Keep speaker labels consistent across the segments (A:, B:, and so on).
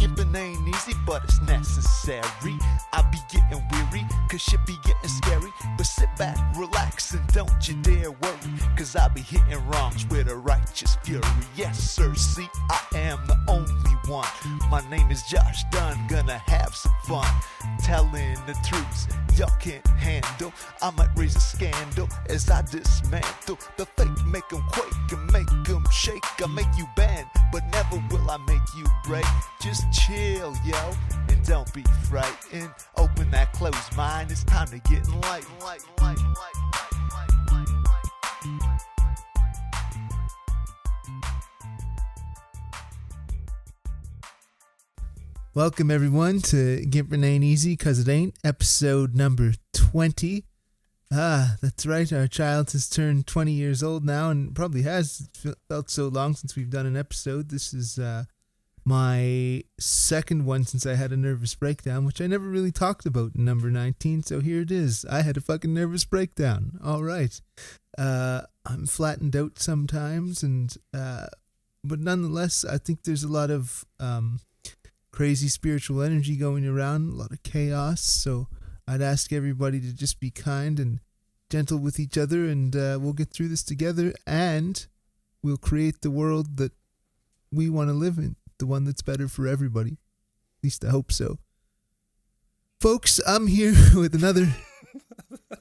A: Skipping ain't easy, but it's necessary. I be getting weary, cause shit be getting scary. But sit back, relax, and don't you dare worry, cause I be hitting wrongs with a righteous fury. Yes, sir, see, I am the only one. My name is Josh Dunn, gonna have some fun telling the truths y'all can't handle. I might raise a scandal as I dismantle the fake, make them quake and make them shake. I make you bend, but never will I make you break. Just chill, yo, and don't be frightened. Open that closed mind, it's time to get enlightened.
B: Welcome everyone to Gimping Ain't Easy Cause It Ain't, episode number 20. That's right, our child has turned 20 years old now, and probably has felt so long since we've done an episode. This is my second one since I had a nervous breakdown, which I never really talked about in number 19, so here it is. I had a fucking nervous breakdown. Alright. I'm flattened out sometimes, and but nonetheless, I think there's a lot of crazy spiritual energy going around, a lot of chaos, so I'd ask everybody to just be kind and gentle with each other, and we'll get through this together, and we'll create the world that we want to live in, the one that's better for everybody. At least I hope so. Folks, I'm here with another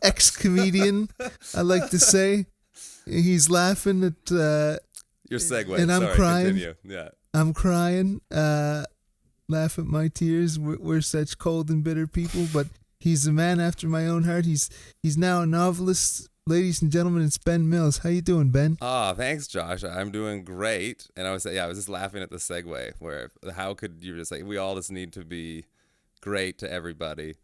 B: ex-comedian, I like to say. He's laughing at
C: your segue,
B: and I'm crying.
C: Continue. Yeah.
B: I'm crying. Laugh at my tears. We're such cold and bitter people, but he's a man after my own heart. He's now a novelist. Ladies and gentlemen, it's Ben Mills. How you doing, Ben?
C: Thanks, Josh. I'm doing great. And I was just laughing at the segue where how could you just say we all just need to be great to everybody,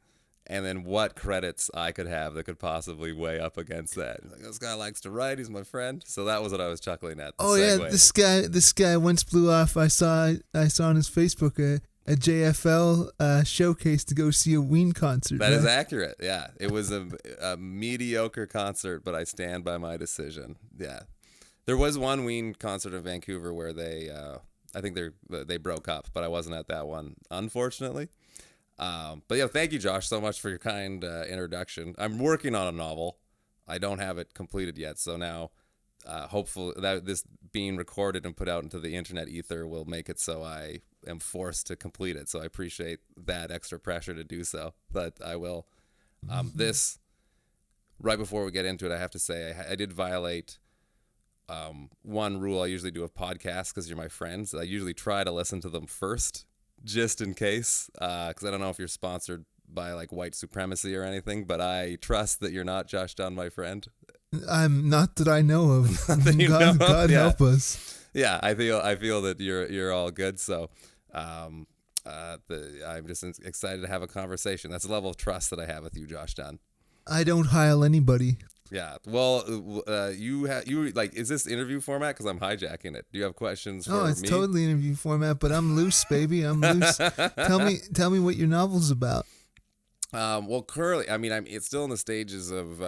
C: and then what credits I could have that could possibly weigh up against that. Like, this guy likes to write. He's my friend. So that was what I was chuckling at.
B: Yeah, this guy once blew off. I saw on his Facebook a JFL showcase to go see a Ween concert.
C: That is accurate. Yeah, it was a mediocre concert, but I stand by my decision. Yeah, there was one Ween concert in Vancouver where I think they broke up, but I wasn't at that one, unfortunately. But yeah, thank you, Josh, so much for your kind introduction. I'm working on a novel. I don't have it completed yet, so now hopefully that this being recorded and put out into the internet ether will make it so I am forced to complete it. So I appreciate that extra pressure to do so, but I will. This, right before we get into it, I have to say I did violate one rule I usually do of podcasts because you're my friends. I usually try to listen to them first, just in case, because I don't know if you're sponsored by like white supremacy or anything, but I trust that you're not Josh Dunn, my friend.
B: I'm not that I know of. God help us.
C: Yeah, I feel that you're all good. So, I'm just excited to have a conversation. That's a level of trust that I have with you, Josh Dunn.
B: I don't heil anybody.
C: Yeah. Well, is this interview format? Because I'm hijacking it. Do you have questions for me?
B: Oh, it's totally interview format, but I'm loose, baby. I'm loose. Tell me what your novel's about.
C: Well, currently, it's still in the stages of.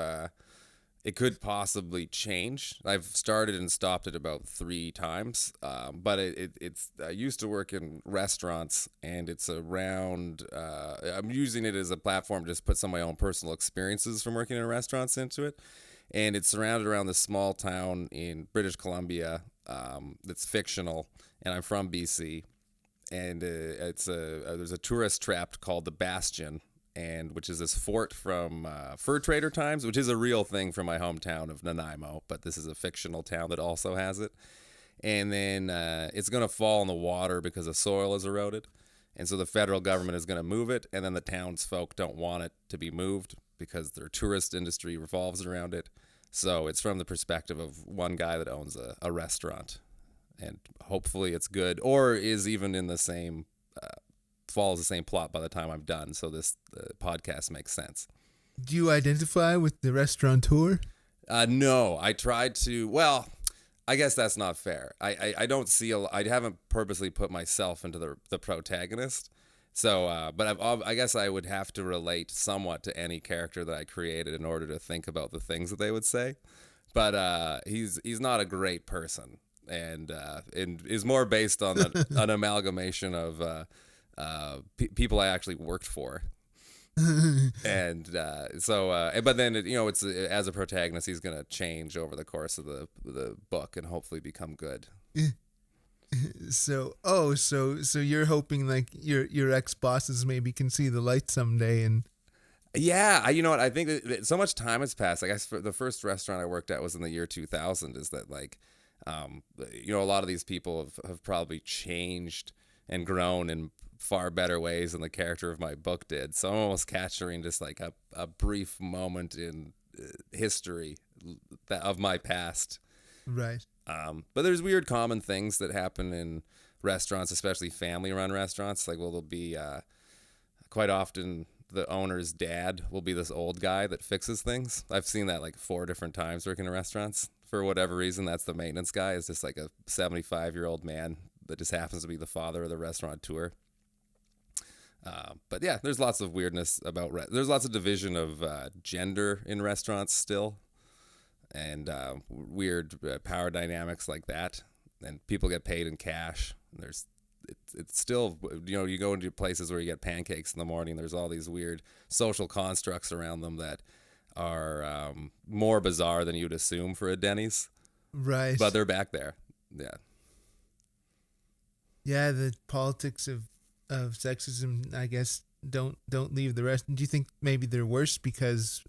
C: It could possibly change. I've started and stopped it about 3 times, but it's. I used to work in restaurants, and it's around. I'm using it as a platform to just put some of my own personal experiences from working in restaurants into it, and it's surrounded around this small town in British Columbia that's fictional, and I'm from BC, and there's a tourist trap called the Bastion. And which is this fort from fur trader times, which is a real thing from my hometown of Nanaimo, but this is a fictional town that also has it. And then it's going to fall in the water because the soil is eroded. And so the federal government is going to move it, and then the townsfolk don't want it to be moved because their tourist industry revolves around it. So it's from the perspective of one guy that owns a restaurant. And hopefully it's good, or is even in the same follows the same plot by the time I'm done, so this podcast makes sense.
B: Do you identify with the restaurateur?
C: No, I tried to. Well, I guess that's not fair. I don't see I haven't purposely put myself into the protagonist. So, but I guess I would have to relate somewhat to any character that I created in order to think about the things that they would say. But he's not a great person, and is more based on an amalgamation of people I actually worked for. And but then it's as a protagonist, he's gonna change over the course of the book and hopefully become good.
B: So you're hoping like your ex bosses maybe can see the light someday and.
C: Yeah, you know what? I think that so much time has passed. Like the first restaurant I worked at was in the year 2000. Is that like, a lot of these people have probably changed and grown in far better ways than the character of my book did. So I'm almost capturing just like a brief moment in history of my past.
B: Right.
C: But there's weird common things that happen in restaurants, especially family-run restaurants. Like, there'll be quite often the owner's dad will be this old guy that fixes things. I've seen that like 4 different times working in restaurants. For whatever reason, that's the maintenance guy. Is just like a 75-year-old man that just happens to be the father of the restaurateur. But yeah, there's lots of weirdness about there's lots of division of gender in restaurants still, and weird power dynamics like that. And people get paid in cash. And it's still, you go into places where you get pancakes in the morning. There's all these weird social constructs around them that are more bizarre than you'd assume for a Denny's.
B: Right.
C: But they're back there. Yeah.
B: Yeah, the politics of sexism, I guess, don't leave the rest. Do you think maybe they're worse because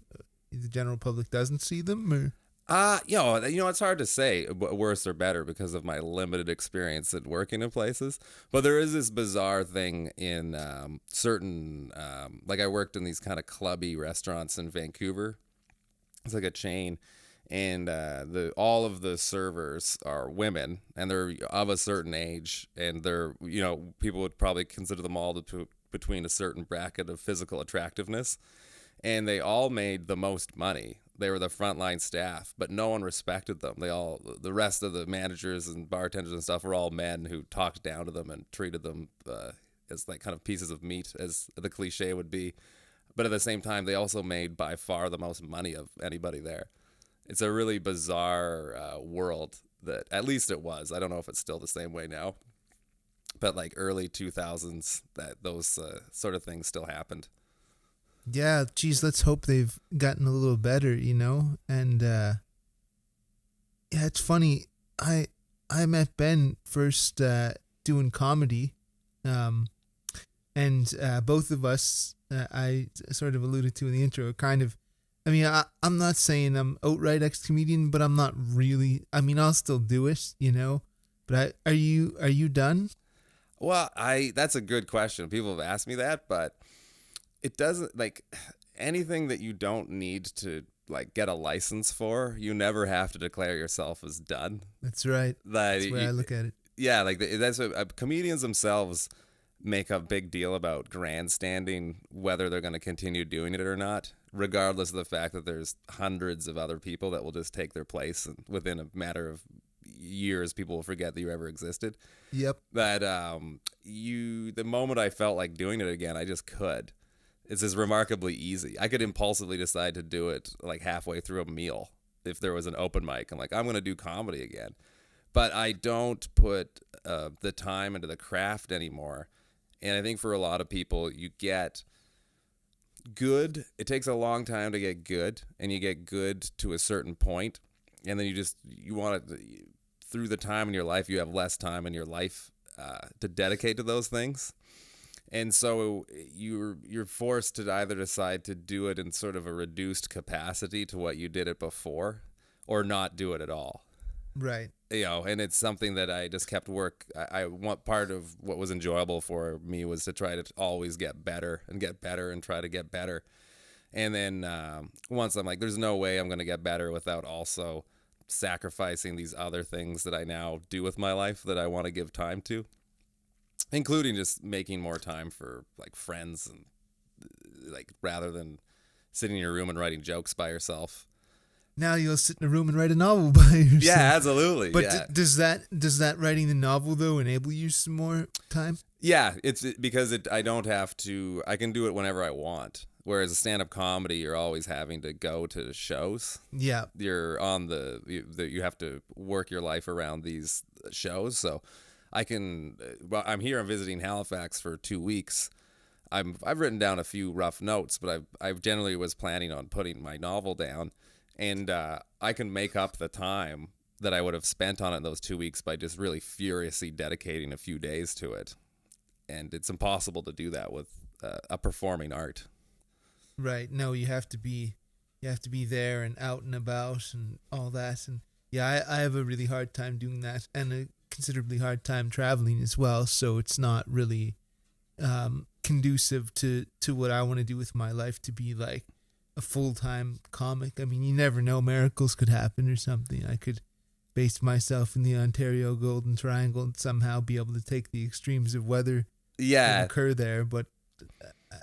B: the general public doesn't see them, or?
C: It's hard to say worse or better because of my limited experience at working in places. But there is this bizarre thing in certain, like I worked in these kind of clubby restaurants in Vancouver. It's like a chain, and all of the servers are women, and they're of a certain age, and they're people would probably consider them all between a certain bracket of physical attractiveness, and they all made the most money. They were the frontline staff, but no one respected them. The rest of the managers and bartenders and stuff were all men who talked down to them and treated them as like kind of pieces of meat, as the cliche would be. But at the same time, they also made by far the most money of anybody there. It's a really bizarre world that, at least it was. I don't know if it's still the same way now, but like early 2000s, that those sort of things still happened.
B: Yeah, geez, let's hope they've gotten a little better, and yeah, it's funny. I met Ben first doing comedy, and both of us, I sort of alluded to in the intro, kind of. I mean, I'm not saying I'm outright ex-comedian, but I'm not really. I mean, I'll still do it, But are you done?
C: Well, that's a good question. People have asked me that, but it doesn't, like, anything that you don't need to like get a license for, you never have to declare yourself as done.
B: That's right. That's the way I look at it.
C: Yeah, like that's what comedians themselves make a big deal about grandstanding, whether they're going to continue doing it or not, regardless of the fact that there's hundreds of other people that will just take their place, and within a matter of years, people will forget that you ever existed.
B: Yep.
C: But the moment I felt like doing it again, I just could. It's just remarkably easy. I could impulsively decide to do it like halfway through a meal if there was an open mic. I'm like, I'm going to do comedy again. But I don't put the time into the craft anymore. And I think for a lot of people, you get good. It takes a long time to get good, and you get good to a certain point. And then you want to, through the time in your life, you have less time in your life to dedicate to those things. And so you're forced to either decide to do it in sort of a reduced capacity to what you did it before, or not do it at all.
B: Right.
C: And it's something that I just kept I want part of what was enjoyable for me was to try to always get better and try to get better. And then once I'm like, there's no way I'm going to get better without also sacrificing these other things that I now do with my life that I want to give time to. Including just making more time for like friends, and like rather than sitting in your room and writing jokes by yourself.
B: Now you'll sit in a room and write a novel by yourself.
C: Yeah, absolutely.
B: But
C: yeah.
B: Does that writing the novel though enable you some more time?
C: Yeah, it's because I don't have to. I can do it whenever I want. Whereas a stand-up comedy, you're always having to go to shows.
B: Yeah,
C: you're on you have to work your life around these shows. So I can. Well, I'm here. I'm visiting Halifax for 2 weeks. I've written down a few rough notes, but I generally was planning on putting my novel down, and I can make up the time that I would have spent on it in those 2 weeks by just really furiously dedicating a few days to it, and it's impossible to do that with a performing art.
B: Right. No, you have to be there and out and about and all that. And yeah, I have a really hard time doing that, and a considerably hard time traveling as well. So it's not really conducive to what I want to do with my life, to be like a full-time comic. I mean, you never know, miracles could happen or something. I could base myself in the Ontario Golden Triangle and somehow be able to take the extremes of weather that occur there, but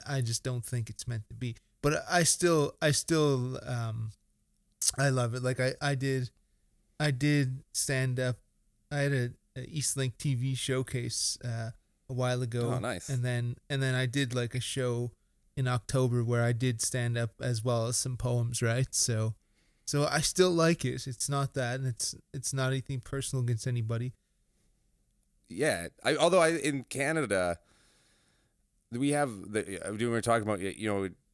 B: I just don't think it's meant to be. But I still I love it. Like I did stand up. I had a Eastlink TV showcase a while ago.
C: Oh, nice.
B: And then I did like a show in October where I did stand up as well as some poems, right? So I still like it. It's not that, and it's not anything personal against anybody.
C: Yeah. Although in Canada, we have we were talking about,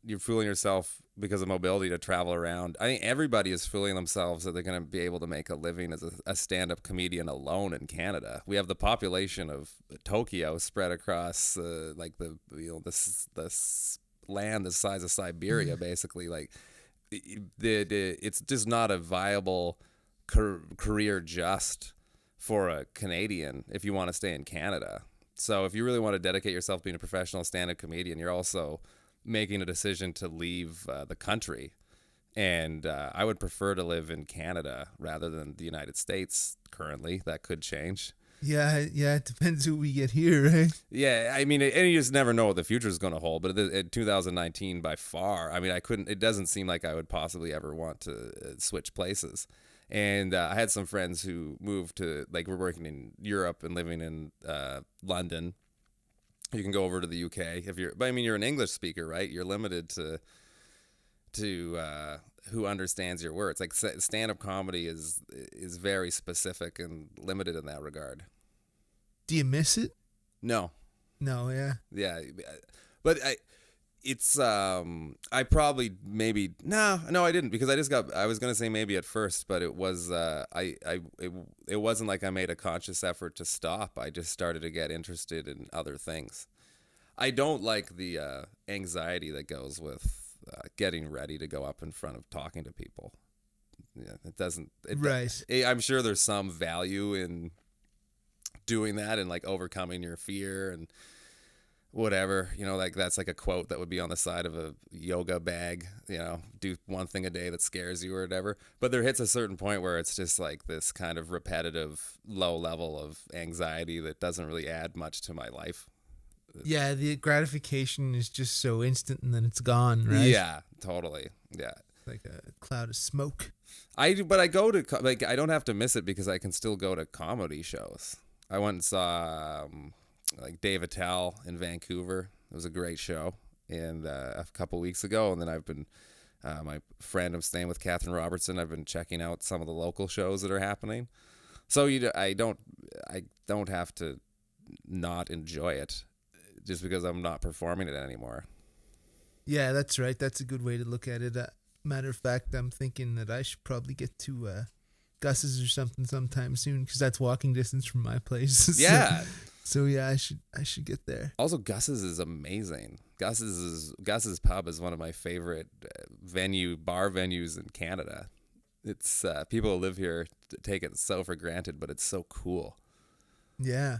C: you're fooling yourself because of mobility to travel around. I think everybody is fooling themselves that they're going to be able to make a living as a stand-up comedian alone in Canada. We have the population of Tokyo spread across this land the size of Siberia, basically. Like it's just not a viable career just for a Canadian if you want to stay in Canada. So if you really want to dedicate yourself to being a professional stand-up comedian, you're also making a decision to leave the country. And I would prefer to live in Canada rather than the United States currently. That could change.
B: Yeah, it depends who we get here, right?
C: Yeah, I mean, and you just never know what the future is going to hold. But in 2019, by far, I mean, it doesn't seem like I would possibly ever want to switch places. And I had some friends who moved to, like, we're working in Europe and living in London. You can go over to the UK but I mean, you're an English speaker, right? You're limited to who understands your words. Like stand-up comedy is very specific and limited in that regard.
B: Do you miss it?
C: No.
B: Yeah.
C: Yeah, but I probably maybe no I didn't, because I was gonna say maybe at first, but it was it wasn't like I made a conscious effort to stop. I just started to get interested in other things. I don't like the anxiety that goes with getting ready to go up in front of talking to people. Yeah, it doesn't.
B: Right.
C: I'm sure there's some value in doing that and like overcoming your fear and whatever, like that's like a quote that would be on the side of a yoga bag, do one thing a day that scares you or whatever. But there hits a certain point where it's just like this kind of repetitive low level of anxiety that doesn't really add much to my life.
B: Yeah, the gratification is just so instant and then it's gone, right?
C: Yeah, totally. Yeah.
B: Like a cloud of smoke.
C: But I go to, like, I don't have to miss it because I can still go to comedy shows. I went and saw like Dave Attell in Vancouver. It was a great show, and a couple weeks ago. And then I've been my friend, I'm staying with, Catherine Robertson. I've been checking out some of the local shows that are happening. So I don't have to not enjoy it just because I'm not performing it anymore.
B: Yeah, that's right. That's a good way to look at it. Matter of fact, I'm thinking that I should probably get to Gus's or something sometime soon, because that's walking distance from my place.
C: Yeah.
B: So yeah, I should get there.
C: Also, Gus's is amazing. Gus's pub is one of my favorite bar venues in Canada. It's people who live here take it so for granted, but it's so cool.
B: Yeah.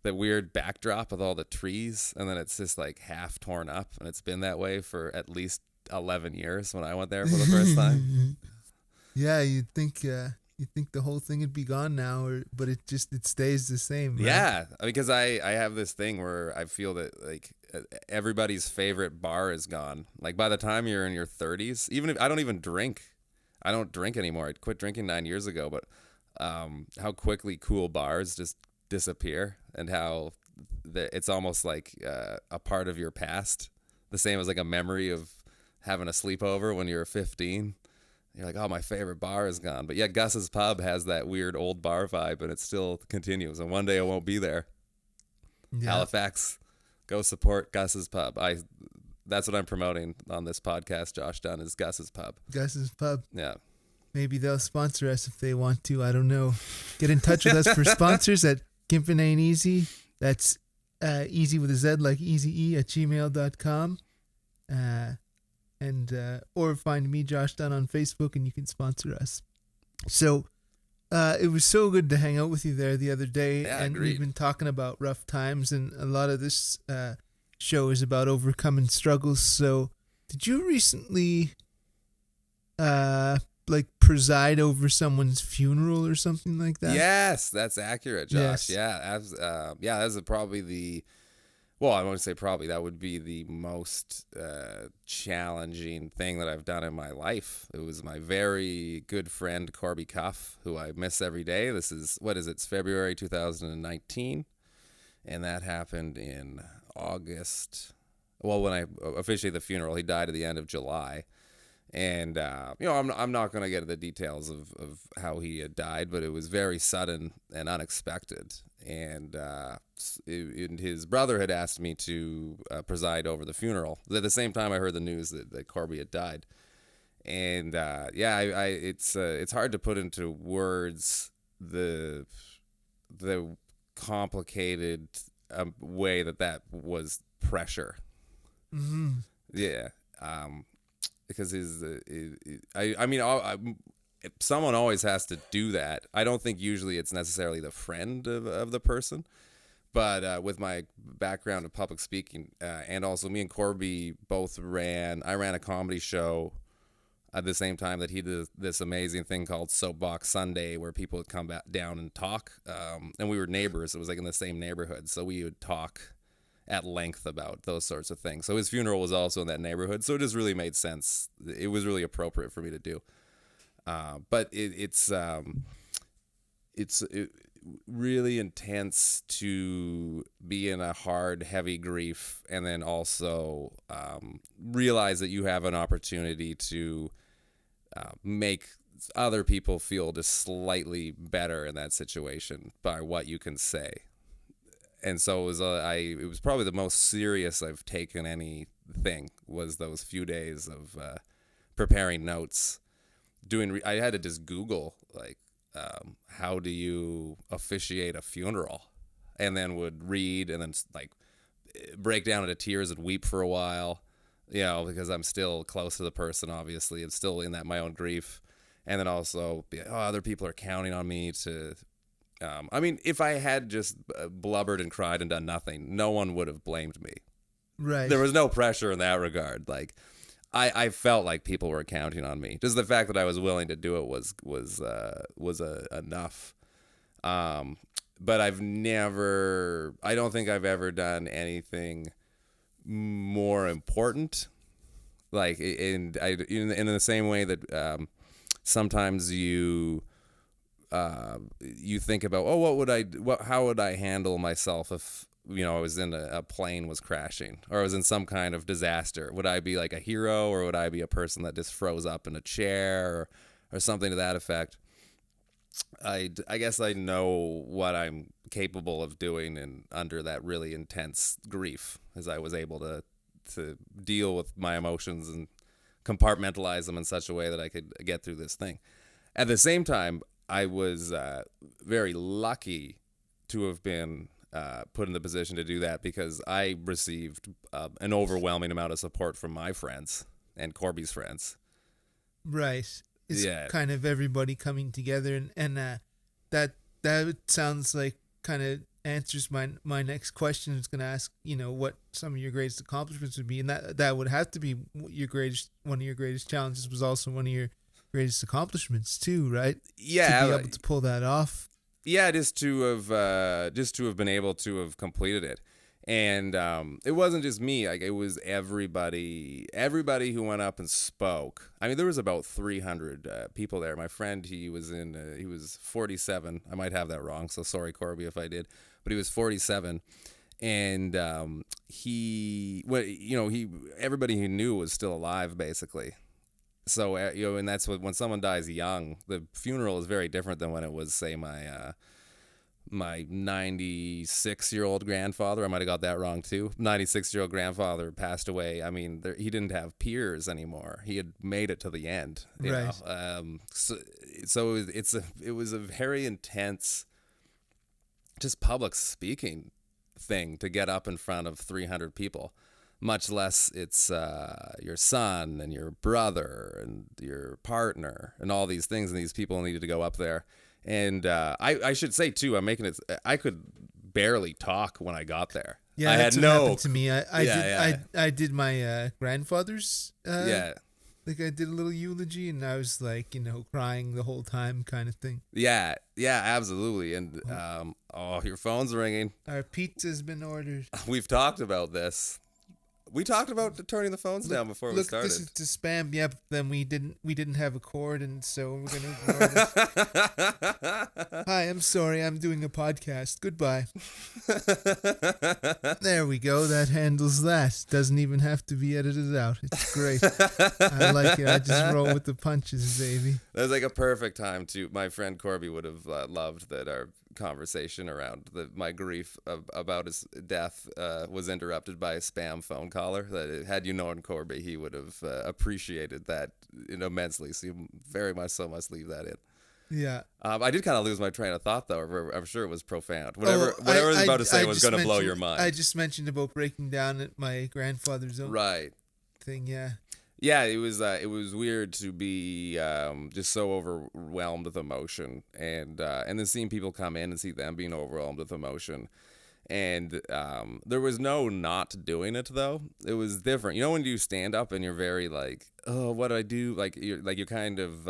C: The weird backdrop with all the trees, and then it's just like half torn up, and it's been that way for at least 11 years when I went there for the first time.
B: Yeah, you'd think the whole thing would be gone now, but it stays the same. Right?
C: Yeah, because I have this thing where I feel that like everybody's favorite bar is gone. Like by the time you're in your 30s, even if I don't drink anymore. I quit drinking 9 years ago, but how quickly cool bars just disappear, and how it's almost like a part of your past, the same as like a memory of having a sleepover when you were 15. You're like, oh, my favorite bar is gone. But yeah, Gus's Pub has that weird old bar vibe, and it still continues. And one day I won't be there.
B: Yeah.
C: Halifax, go support Gus's Pub. That's what I'm promoting on this podcast, Josh Dunn, is Gus's Pub.
B: Gus's Pub.
C: Yeah.
B: Maybe they'll sponsor us if they want to. I don't know. Get in touch with us for sponsors at Gimpin' Ain't Easy. That's easy with a Z, like easy at gmail.com. Or find me, Josh Dunn, on Facebook, and you can sponsor us. So it was so good to hang out with you there the other day.
C: Yeah,
B: and
C: agreed.
B: We've been talking about rough times, and a lot of this show is about overcoming struggles. So did you recently preside over someone's funeral or something like that?
C: Yes, that's accurate, Josh.
B: Yes.
C: Yeah, that's probably I won't say probably, that would be the most challenging thing that I've done in my life. It was my very good friend, Corby Cuff, who I miss every day. This is, it's February 2019, and that happened in August. Well, when I officiated the funeral, he died at the end of July. And, I'm not going to get into the details of how he had died, but it was very sudden and unexpected. And his brother had asked me to preside over the funeral. At the same time, I heard the news that Corby had died. And, it's hard to put into words the complicated way that was pressure.
B: Mm-hmm.
C: Yeah. Because someone always has to do that. I don't think usually it's necessarily the friend of the person, but with my background of public speaking, and also me and Corby both I ran a comedy show at the same time that he did this amazing thing called Soapbox Sunday, where people would come down and talk, and we were neighbors. It was like in the same neighborhood, so we would talk at length about those sorts of things. So his funeral was also in that neighborhood, so it just really made sense. It was really appropriate for me to do. But it's really intense to be in a hard, heavy grief, and then also realize that you have an opportunity to make other people feel just slightly better in that situation by what you can say. And so it was probably the most serious I've taken anything, was those few days of preparing notes. I had to just Google, how do you officiate a funeral? And then would read and then break down into tears and weep for a while, because I'm still close to the person, obviously, and still in that my own grief. And then also, other people are counting on me to... if I had just blubbered and cried and done nothing, no one would have blamed me.
B: Right.
C: There was no pressure in that regard. I felt like people were counting on me. Just the fact that I was willing to do it was enough. But I don't think I've ever done anything more important. In the same way that sometimes you think about, how would I handle myself if, I was in a plane was crashing, or I was in some kind of disaster? Would I be like a hero, or would I be a person that just froze up in a chair or something to that effect? I guess I know what I'm capable of doing under that really intense grief, as I was able to deal with my emotions and compartmentalize them in such a way that I could get through this thing. At the same time, I was very lucky to have been put in the position to do that, because I received an overwhelming amount of support from my friends and Corby's friends.
B: Right. It's kind of everybody coming together, and that sounds like kind of answers my next question. I was going to ask, what some of your greatest accomplishments would be, and that would have to be one of your greatest challenges, was also one of your greatest accomplishments too, right?
C: Yeah,
B: to be able to pull that off.
C: Yeah, just to have been able to have completed it. And it wasn't just me. It was everybody who went up and spoke. There was about 300 people there. My friend, he was 47. I might have that wrong, so sorry, Corby, if I did. But he was 47, and everybody he knew was still alive, basically. So and that's what, when someone dies young, the funeral is very different than when it was, say, my 96-year-old grandfather. I might have got that wrong too. 96-year-old grandfather passed away. I mean, he didn't have peers anymore. He had made it to the end. You
B: Right.
C: know? So it was a very intense, just public speaking thing to get up in front of 300 people. Much less it's your son and your brother and your partner and all these things, and these people needed to go up there. And I should say too, I could barely talk when I got there.
B: Yeah,
C: I
B: that's
C: had
B: what
C: no.
B: happened to me. I
C: Yeah.
B: did my grandfather's.
C: Yeah,
B: Like I did a little eulogy, and I was like, crying the whole time, kind of thing.
C: yeah, absolutely. And your phone's ringing.
B: Our pizza's been ordered.
C: We've talked about this. We talked about turning the phones down before we started.
B: This is to spam. Yeah, but then we didn't have a cord, and so we're gonna ignore this. Hi, I'm sorry. I'm doing a podcast. Goodbye. There we go. That handles that. Doesn't even have to be edited out. It's great. I like it. I just roll with the punches, baby.
C: That was like a perfect time to. My friend Corby would have loved that our conversation around my grief about his death was interrupted by a spam phone caller. That had you known Corby, he would have appreciated that immensely. So you very much so must leave that in.
B: Yeah.
C: I did kind of lose my train of thought, though. I'm sure it was profound. Whatever I was about to say was going to blow your mind.
B: I just mentioned about breaking down at my grandfather's own
C: Right.
B: thing. Yeah.
C: Yeah, it was weird to be just so overwhelmed with emotion, and then seeing people come in and see them being overwhelmed with emotion, and there was no not doing it though. It was different. When you stand up and you're very like, oh, what do I do? Like you're kind of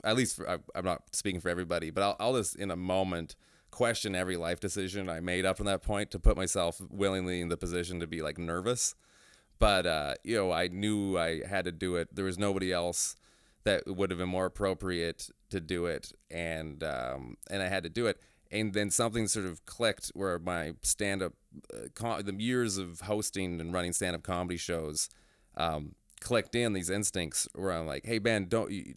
C: at least I'm not speaking for everybody, but I'll just in a moment question every life decision I made up from that point to put myself willingly in the position to be like nervous. But, I knew I had to do it. There was nobody else that would have been more appropriate to do it. And I had to do it. And then something sort of clicked where my stand-up, the years of hosting and running stand-up comedy shows clicked in, these instincts where I'm like, hey, Ben,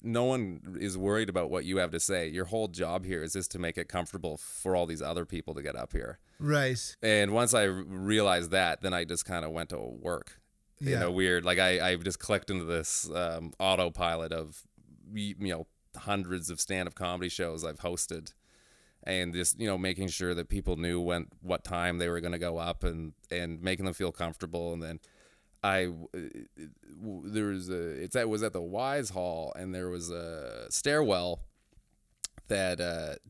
C: no one is worried about what you have to say. Your whole job here is just to make it comfortable for all these other people to get up here.
B: Right.
C: And once I realized that, then I just kind of went to work.
B: Yeah.
C: Weird. Like I just clicked into this autopilot of, hundreds of stand-up comedy shows I've hosted, and just, making sure that people knew what time they were going to go up and making them feel comfortable. And then it was at the Wise Hall, and there was a stairwell that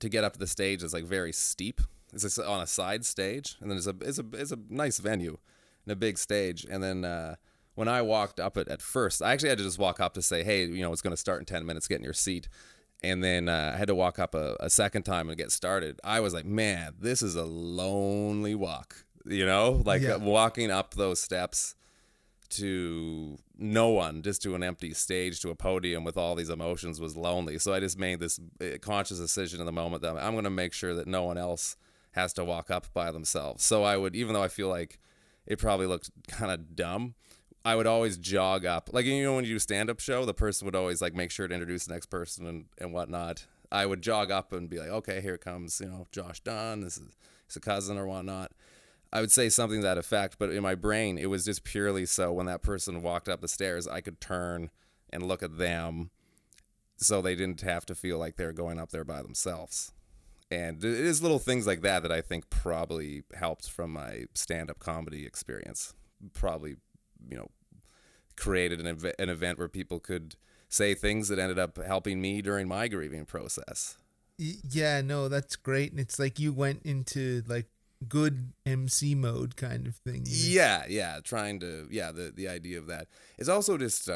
C: to get up to the stage is like very steep. It's on a side stage, and then it's a nice venue. And a big stage, and then when I walked up it at first, I actually had to just walk up to say, hey, it's going to start in 10 minutes, get in your seat. And then I had to walk up a second time and get started. I was like, man, this is a lonely walk, walking up those steps to no one, just to an empty stage, to a podium with all these emotions was lonely. So I just made this conscious decision in the moment that I'm going to make sure that no one else has to walk up by themselves. So I would, even though I feel like it probably looked kind of dumb, I would always jog up. Like, when you do a stand-up show, the person would always like make sure to introduce the next person and whatnot. I would jog up and be like, okay, here comes, Josh Dunn. This is a cousin or whatnot. I would say something to that effect, but in my brain, it was just purely so when that person walked up the stairs, I could turn and look at them so they didn't have to feel like they're going up there by themselves. And it is little things like that I think probably helped from my stand-up comedy experience. Probably, created an event where people could say things that ended up helping me during my grieving process.
B: Yeah, no, that's great. And it's like you went into like good MC mode kind of thing.
C: Yeah, trying to, the idea of that. It's also just,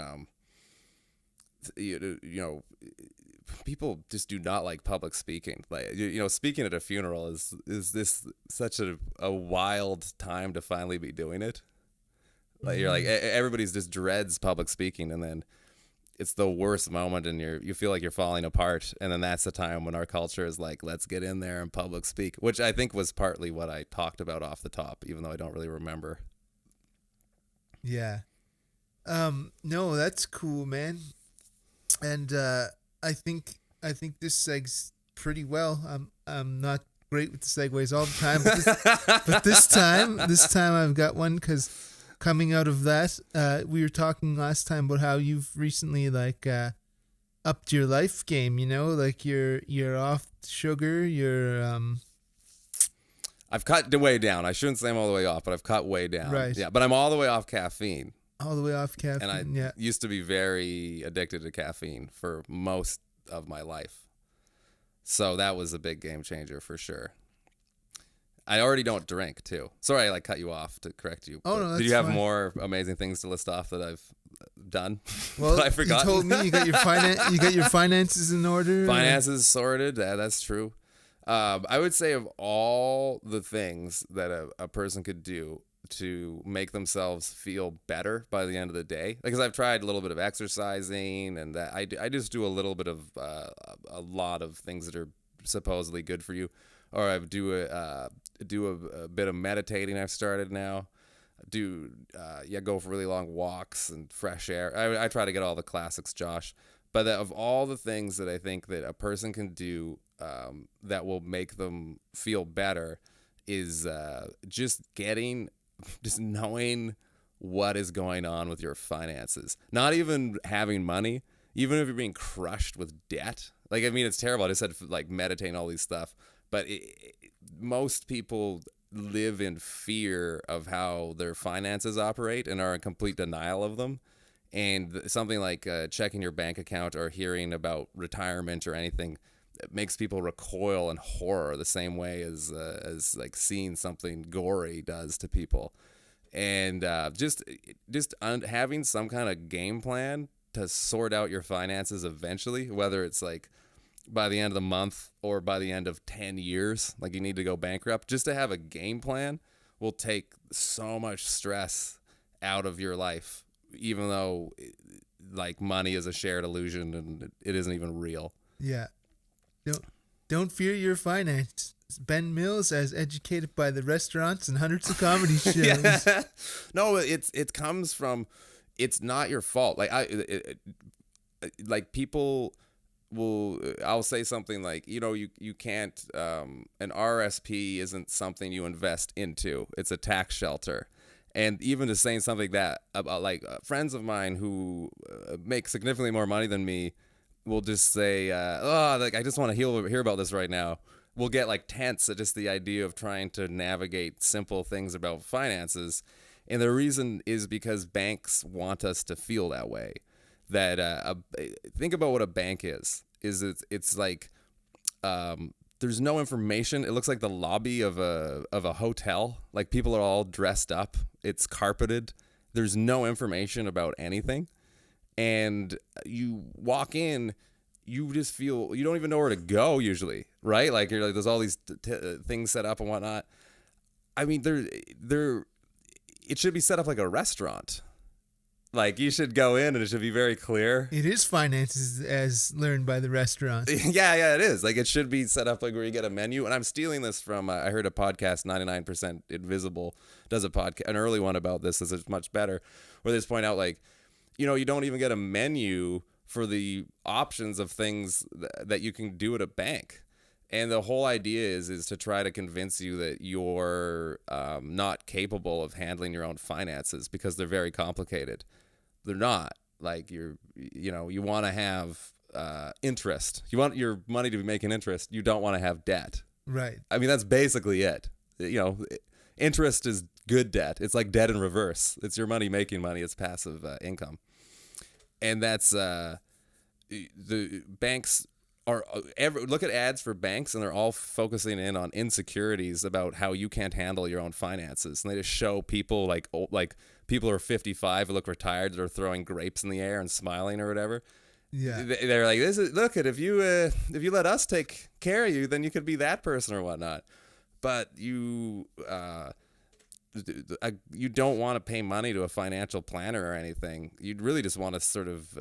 C: people just do not like public speaking. Like, speaking at a funeral is this such a wild time to finally be doing it. Like, you're like, everybody's just dreads public speaking, and then it's the worst moment, and you feel like you're falling apart. And then that's the time when our culture is like, let's get in there and public speak, which I think was partly what I talked about off the top, even though I don't really remember.
B: Yeah. No, that's cool, man. And I think this segs pretty well. I'm not great with the segues all the time, but this time I've got one because coming out of that, we were talking last time about how you've recently like upped your life game. You know, like you're off sugar.
C: I've cut way down. I shouldn't say I'm all the way off, but I've cut way down.
B: Right.
C: Yeah, but I'm all the way off caffeine.
B: All the way off caffeine.
C: And I used to be very addicted to caffeine for most of my life. So that was a big game changer for sure. I already don't drink too. Sorry, I cut you off to correct you.
B: Oh, no, that's
C: did you have
B: fine.
C: more amazing things to list off that I've done?
B: Well,
C: that I forgot.
B: You told me you got your finances in order.
C: Finances sorted. Yeah, that's true. I would say of all the things that a person could do to make themselves feel better by the end of the day, because I've tried a little bit of exercising, and that I just do a little bit of a lot of things that are supposedly good for you, or I do a bit of meditating. I've started now. Go for really long walks and fresh air. I try to get all the classics, Josh. But of all the things that I think that a person can do that will make them feel better is just knowing what is going on with your finances. Not even having money, even if you're being crushed with debt. Like, I mean, it's terrible. I just said like meditating, all these stuff. But most people live in fear of how their finances operate and are in complete denial of them. And something like checking your bank account or hearing about retirement or anything makes people recoil in horror the same way as like seeing something gory does to people. And just having some kind of game plan to sort out your finances eventually, whether it's like by the end of the month or by the end of 10 years, like you need to go bankrupt, just to have a game plan will take so much stress out of your life, even though like money is a shared illusion and it isn't even real.
B: Yeah. Don't fear your finance. Ben Mills, as educated by the restaurants and hundreds of comedy shows.
C: Yeah. No, it comes from, it's not your fault. Like people I'll say something like, you can't, an RSP isn't something you invest into. It's a tax shelter. And even just saying something like that about friends of mine who make significantly more money than me will just say, I just want to hear about this right now. We'll get tense at just the idea of trying to navigate simple things about finances. And the reason is because banks want us to feel that way. That think about what a bank is. It's like there's no information. It looks like the lobby of a hotel. Like people are all dressed up. It's carpeted. There's no information about anything. And you walk in, you just feel, you don't even know where to go usually, right? Like you're like, there's all these things set up and whatnot. I mean, it should be set up like a restaurant. Like you should go in and it should be very clear.
B: It is finances as learned by the restaurant.
C: Yeah, it is. Like it should be set up like where you get a menu. And I'm stealing this from, I heard a podcast, 99% Invisible does a podcast, an early one about this. This is much better, where they just point out you don't even get a menu for the options of things that you can do at a bank. And the whole idea is to try to convince you that you're not capable of handling your own finances because they're very complicated. They're not. Like you want to have interest. You want your money to be making interest. You don't want to have debt.
B: Right.
C: I mean, that's basically it. Interest is good debt. It's like debt in reverse. It's your money making money. It's passive income. And that's the banks are look at ads for banks, and they're all focusing in on insecurities about how you can't handle your own finances. And they just show people like people who are 55 who look retired that are throwing grapes in the air and smiling or whatever.
B: Yeah,
C: they're like, if you let us take care of you, then you could be that person or whatnot. But you don't want to pay money to a financial planner or anything. You'd really just want to sort of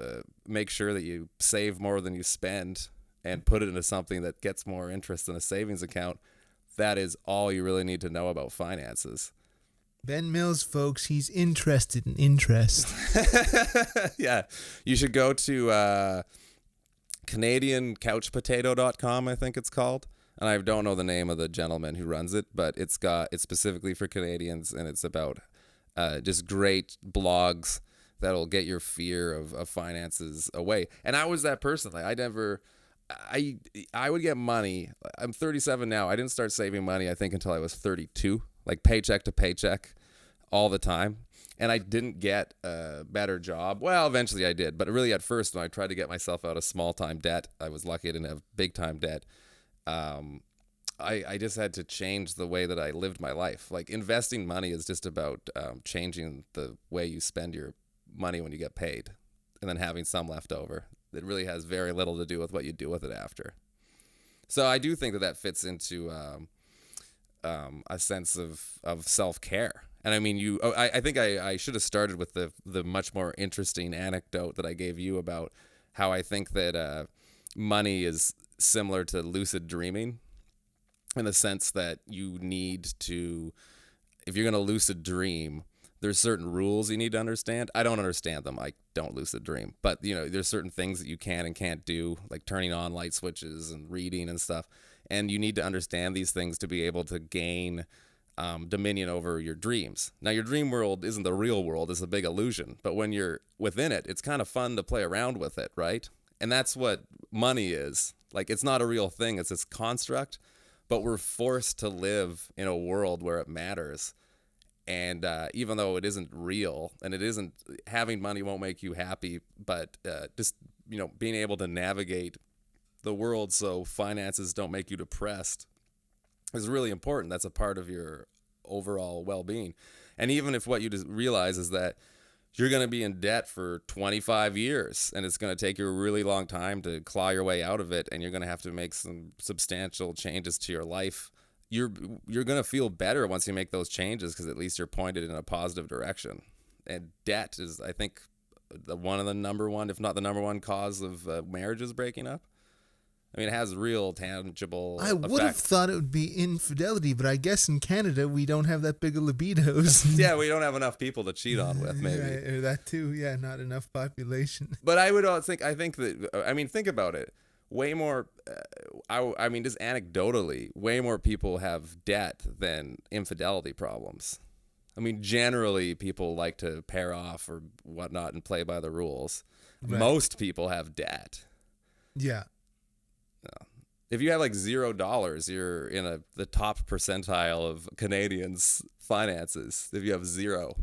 C: make sure that you save more than you spend and put it into something that gets more interest than a savings account. That is all you really need to know about finances.
B: Ben Mills, folks, he's interested in interest.
C: Yeah. You should go to CanadianCouchPotato.com, I think it's called. And I don't know the name of the gentleman who runs it, but it's specifically for Canadians, and it's about just great blogs that'll get your fear of finances away. And I was that person. Like I would get money. I'm 37 now. I didn't start saving money, I think, until I was 32, like paycheck to paycheck all the time. And I didn't get a better job. Well, eventually I did. But really at first, when I tried to get myself out of small-time debt, I was lucky I didn't have big-time debt. I just had to change the way that I lived my life. Like investing money is just about changing the way you spend your money when you get paid and then having some left over. It really has very little to do with what you do with it after. So I do think that fits into a sense of self-care. And I mean, I think I should have started with the much more interesting anecdote that I gave you about how I think that money is similar to lucid dreaming, in the sense that you need to, if you're going to lucid dream, there's certain rules you need to understand. I don't understand them. I don't lucid dream. But, there's certain things that you can and can't do, like turning on light switches and reading and stuff. And you need to understand these things to be able to gain dominion over your dreams. Now, your dream world isn't the real world. It's a big illusion. But when you're within it, it's kind of fun to play around with it, right? And that's what money is. Like, it's not a real thing. It's this construct. But we're forced to live in a world where it matters. And even though it isn't real, and it isn't, having money won't make you happy, but just, being able to navigate the world so finances don't make you depressed is really important. That's a part of your overall well-being. And even if what you just realize is that you're going to be in debt for 25 years, and it's going to take you a really long time to claw your way out of it, and you're going to have to make some substantial changes to your life, you're going to feel better once you make those changes, because at least you're pointed in a positive direction. And debt is, I think, one of the number one, if not the number one cause of marriages breaking up. I mean, it has real tangible
B: I would have thought it would be infidelity, but I guess in Canada we don't have that big of libidos.
C: Yeah, we don't have enough people to cheat on with, maybe.
B: Yeah, or that too, yeah, not enough population.
C: But I think that, I mean, think about it. Way more, I mean, just anecdotally, way more people have debt than infidelity problems. I mean, generally, people like to pair off or whatnot and play by the rules. Right. Most people have debt.
B: Yeah.
C: If you have like $0, you're in the top percentile of Canadians' finances. If you have zero.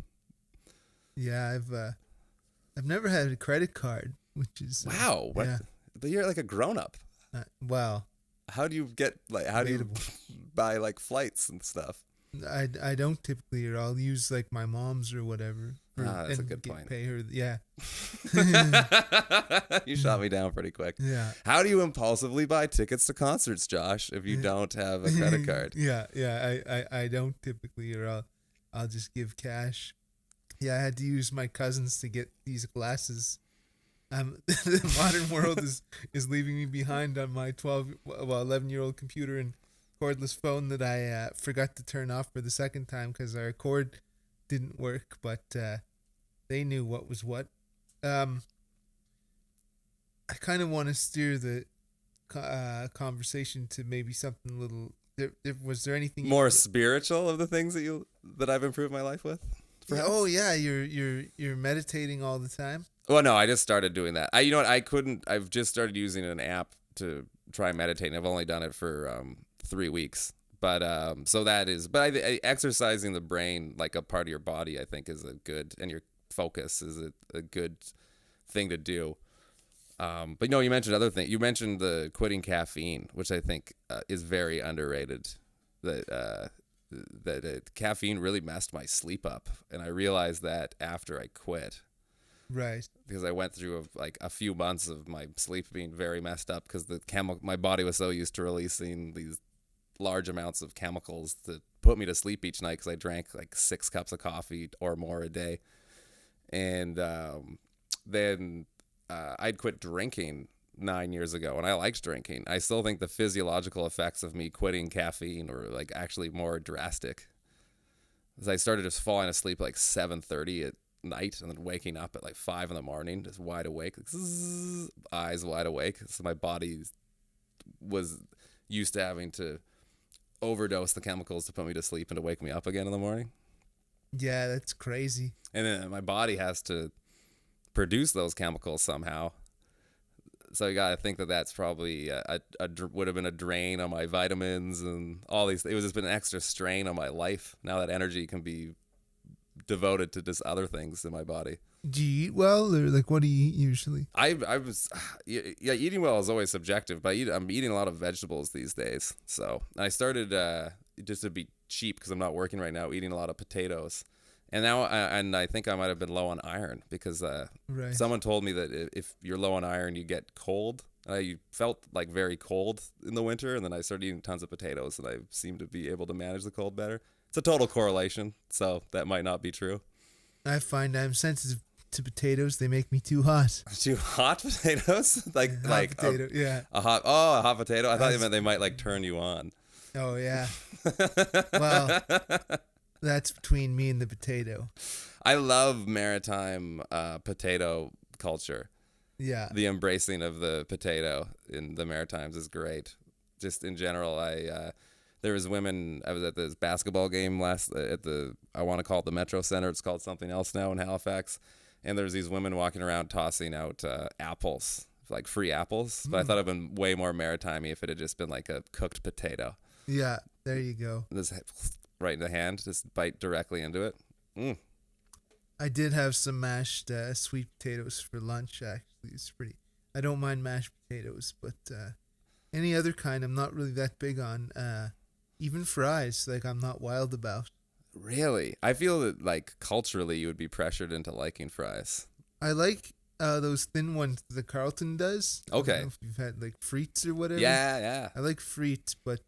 B: Yeah, I've never had a credit card, which is
C: wow. What?
B: Yeah.
C: But you're like a grown up.
B: Wow.
C: How do you get how do you buy like flights and stuff?
B: I don't typically, or I'll use like my mom's or whatever.
C: That's a good point.
B: Pay her, yeah.
C: You shot me down pretty quick.
B: Yeah.
C: How do you impulsively buy tickets to concerts, Josh, if you don't have a credit card?
B: Yeah. I don't typically, or I'll just give cash. Yeah, I had to use my cousins to get these glasses. The modern world is leaving me behind on my 11-year-old computer and cordless phone that I forgot to turn off for the second time because our cord didn't work, but they knew what was what. I kind of want to steer the conversation to maybe something a little. Was there anything
C: more spiritual of the things that I've improved my life with?
B: Perhaps? Oh yeah, you're meditating all the time.
C: Well, no, I just started doing that. You know what? I've just started using an app to try meditating. I've only done it for 3 weeks. But so that is, but exercising the brain like a part of your body, I think, is a good, and your focus is a good thing to do. But you mentioned other things. You mentioned the quitting caffeine, which I think is very underrated. That caffeine really messed my sleep up, and I realized that after I quit.
B: Right.
C: Because I went through a few months of my sleep being very messed up because my body was so used to releasing these large amounts of chemicals to put me to sleep each night, because I drank like 6 cups of coffee or more a day. And then I'd quit drinking 9 years ago, and I liked drinking. I still think the physiological effects of me quitting caffeine were like actually more drastic. As I started just falling asleep like 7:30 night and then waking up at like 5 in the morning, just wide awake, like, zzz, eyes wide awake. So my body was used to having to overdose the chemicals to put me to sleep and to wake me up again in the morning.
B: Yeah, that's crazy.
C: And then my body has to produce those chemicals somehow. So you got to think that that's probably would have been a drain on my vitamins and all these. It was just been an extra strain on my life. Now that energy can be devoted to just other things in my body.
B: Do you eat well, or like what do you eat usually?
C: I was, yeah, eating well is always subjective, but I'm eating a lot of vegetables these days. So I started just to be cheap because I'm not working right now, eating a lot of potatoes. And now, I think I might have been low on iron because
B: Right.
C: someone told me that if you're low on iron, you get cold. I felt like very cold in the winter, and then I started eating tons of potatoes, and I seem to be able to manage the cold better. It's a total correlation, so that might not be true.
B: I find I'm sensitive to potatoes. They make me too hot.
C: Too hot potatoes? like
B: potato, yeah.
C: a hot potato? I thought you meant they might like turn you on.
B: Oh yeah. Well, that's between me and the potato.
C: I love maritime potato culture.
B: Yeah.
C: The embracing of the potato in the Maritimes is great. Just in general, there was women. I was at this basketball game I want to call it the Metro Center. It's called something else now in Halifax. And there's these women walking around tossing out apples, like free apples. But I thought it'd been way more maritime-y if it had just been like a cooked potato.
B: Yeah. There you go.
C: Just right in the hand, just bite directly into it. Mm.
B: I did have some mashed sweet potatoes for lunch. Actually, it's pretty. I don't mind mashed potatoes, but any other kind, I'm not really that big on. Even fries, like I'm not wild about.
C: Really? I feel that like culturally you would be pressured into liking fries.
B: I like those thin ones that Carlton does.
C: Okay.
B: I don't know if you've had like frites or whatever.
C: Yeah.
B: I like frites, but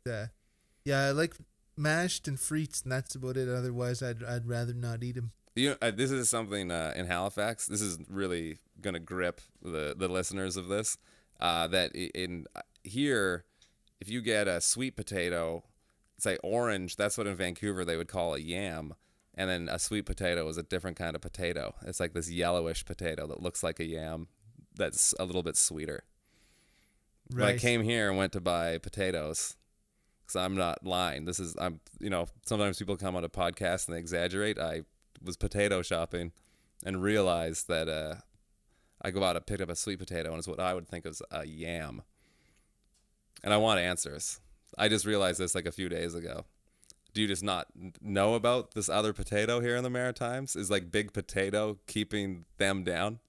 B: yeah, I like mashed and frites, and that's about it. Otherwise, I'd rather not eat them.
C: You know, this is something in Halifax. This is really gonna grip the listeners of this. That in here, if you get a sweet potato, say orange, that's what in Vancouver they would call a yam, and then a sweet potato is a different kind of potato. It's like this yellowish potato that looks like a yam, that's a little bit sweeter.
B: Right.
C: When I came here and went to buy potatoes, because I'm not lying. Sometimes people come on a podcast and they exaggerate. I was potato shopping and realized that I go out and pick up a sweet potato and it's what I would think is a yam. And I want answers. I just realized this like a few days ago. Do you just not know about this other potato here in the Maritimes? Is like big potato keeping them down?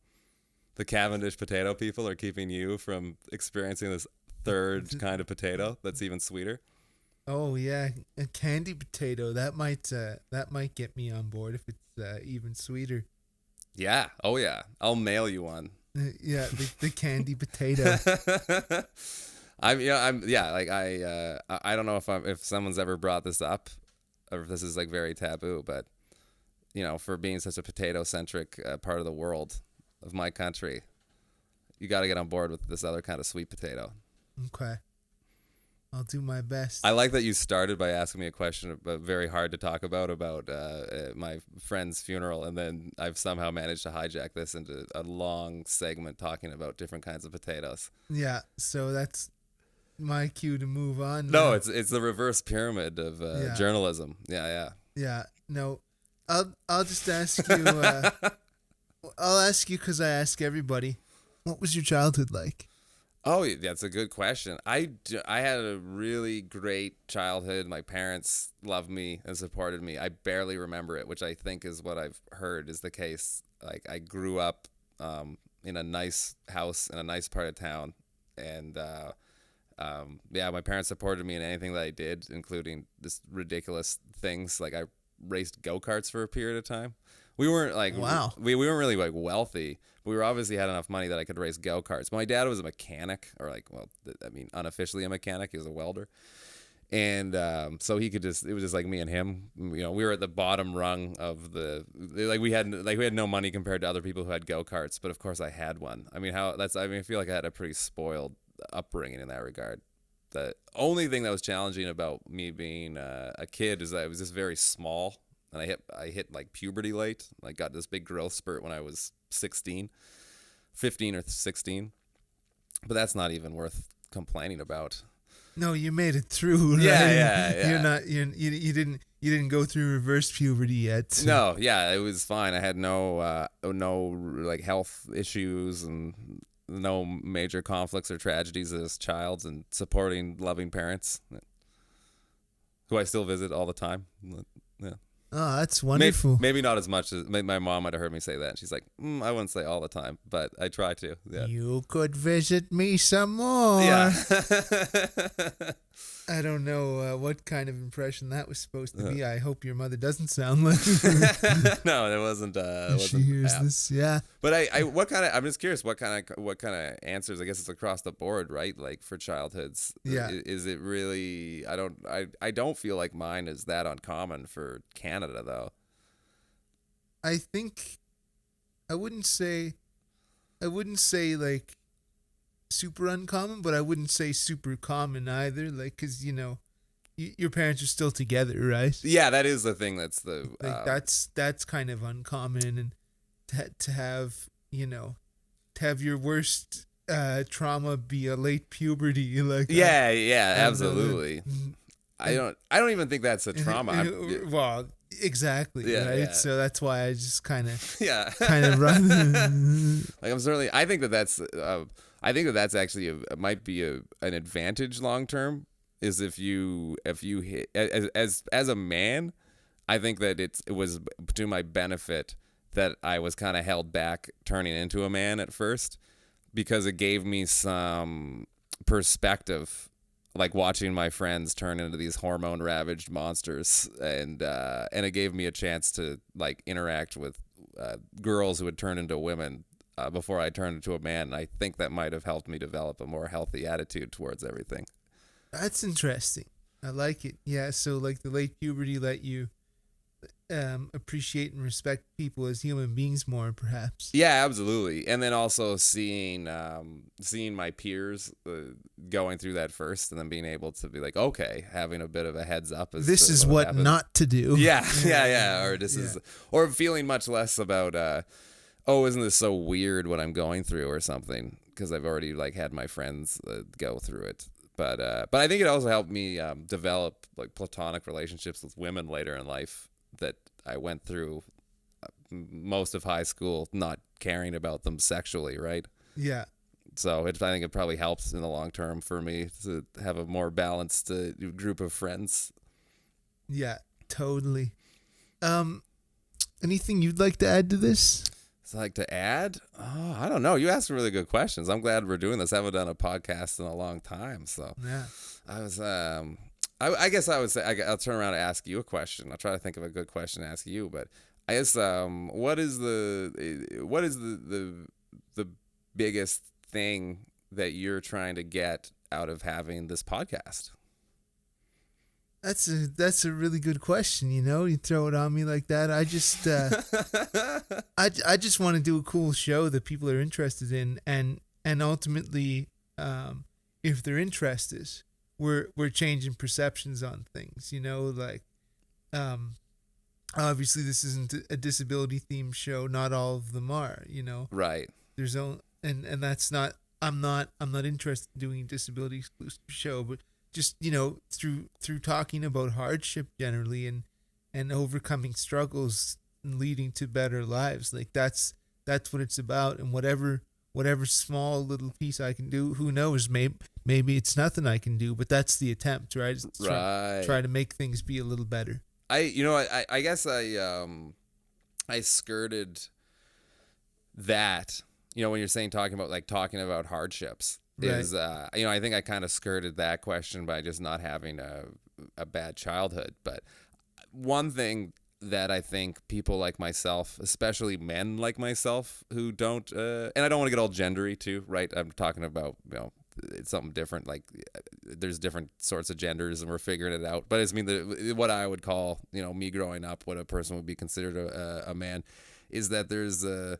C: The Cavendish potato people are keeping you from experiencing this third kind of potato that's even sweeter?
B: Oh yeah, a candy potato. That might get me on board if it's even sweeter.
C: Yeah. Oh yeah. I'll mail you one.
B: Yeah, the candy potato.
C: I don't know if someone's ever brought this up or if this is like very taboo, but for being such a potato centric part of the world of my country, you got to get on board with this other kind of sweet potato.
B: Okay. I'll do my best.
C: I like that you started by asking me a question very hard to talk about my friend's funeral, and then I've somehow managed to hijack this into a long segment talking about different kinds of potatoes.
B: Yeah, so that's my cue to move on.
C: No, it's the reverse pyramid of journalism. Yeah.
B: Yeah, no, I'll just ask you. I'll ask you because I ask everybody. What was your childhood like?
C: Oh, that's a good question. I had a really great childhood. My parents loved me and supported me. I barely remember it, which I think is what I've heard is the case. Like I grew up in a nice house in a nice part of town, and my parents supported me in anything that I did, including just ridiculous things. Like I raced go-karts for a period of time. We weren't like
B: wow.
C: We weren't really like wealthy, but we were obviously had enough money that I could race go-karts. My dad was a mechanic, or unofficially a mechanic. He was a welder, and so he could it was just like me and him. We were at the bottom rung of we had no money compared to other people who had go-karts, but of course I had one. I feel like I had a pretty spoiled upbringing in that regard. The only thing that was challenging about me being a kid is that I was just very small. and I hit like puberty late. I got this big growth spurt when I was 15 or 16. But that's not even worth complaining about.
B: No, you made it through. Right?
C: Yeah.
B: You're not. You didn't go through reverse puberty yet. So.
C: No, yeah, it was fine. I had no like health issues and no major conflicts or tragedies as a child, and supporting loving parents who I still visit all the time. Yeah.
B: Oh, that's wonderful.
C: Maybe not as much as my mom might have heard me say that. She's like, I wouldn't say all the time, but I try to. Yeah.
B: You could visit me some more.
C: Yeah.
B: I don't know what kind of impression that was supposed to be. I hope your mother doesn't sound like.
C: No, it wasn't.
B: She hears this, yeah.
C: But I'm just curious. What kind of answers? I guess it's across the board, right? Like for childhoods.
B: Yeah.
C: Is it really? I don't feel like mine is that uncommon for Canada, though.
B: I think, I wouldn't say like super uncommon, but I wouldn't say super common either. Like, cause your parents are still together, right?
C: Yeah, that is the thing. That's the
B: like that's kind of uncommon, and to have your worst trauma be a late puberty, like
C: yeah, absolutely. I don't even think that's a trauma.
B: Well, exactly,
C: yeah,
B: right?
C: Yeah.
B: So that's why I just kind of
C: run. Like I think that's actually might be an advantage long term. Is if you hit as a man, I think that it was to my benefit that I was kind of held back turning into a man at first, because it gave me some perspective, like watching my friends turn into these hormone ravaged monsters, and it gave me a chance to like interact with girls who had turned into women before I turned into a man. And I think that might have helped me develop a more healthy attitude towards everything.
B: That's interesting. I like it. Yeah, so like the late puberty let you appreciate and respect people as human beings more, perhaps.
C: Yeah, absolutely. And then also seeing my peers going through that first, and then being able to be like, okay, having a bit of a heads up.
B: This is what
C: happened.
B: Not to do.
C: Yeah. Or or feeling much less about, isn't this so weird what I'm going through or something? Because I've already like had my friends go through it. But I think it also helped me develop like platonic relationships with women later in life that I went through most of high school not caring about them sexually, right?
B: Yeah.
C: So I think it probably helps in the long term for me to have a more balanced group of friends.
B: Yeah, totally. Anything you'd like to add to this?
C: Like to add? Oh, I don't know. You asked some really good questions. I'm glad we're doing this. I haven't done a podcast in a long time, so
B: yeah.
C: I was. I guess I would say I'll turn around and ask you a question. I'll try to think of a good question to ask you. But I guess what is the biggest thing that you're trying to get out of having this podcast?
B: That's a really good question. You throw it on me like that. I just I just want to do a cool show that people are interested in, and ultimately, if they're interested, we're changing perceptions on things. Like, obviously this isn't a disability themed show. Not all of them are.
C: Right.
B: There's only and that's not. I'm not interested in doing a disability exclusive show, but just through talking about hardship generally and overcoming struggles and leading to better lives, like that's what it's about. And whatever small little piece I can do, who knows, maybe it's nothing I can do, but that's the attempt, right? Try to make things be a little better.
C: I guess I skirted that, when you're saying talking about hardships.
B: Right.
C: Is I think I kind of skirted that question by just not having a bad childhood. But one thing that I think people like myself, especially men like myself, who don't, and I don't want to get all gendery too, right? I'm talking about it's something different. Like there's different sorts of genders, and we're figuring it out. But what I would call me growing up, what a person would be considered a man, is that there's if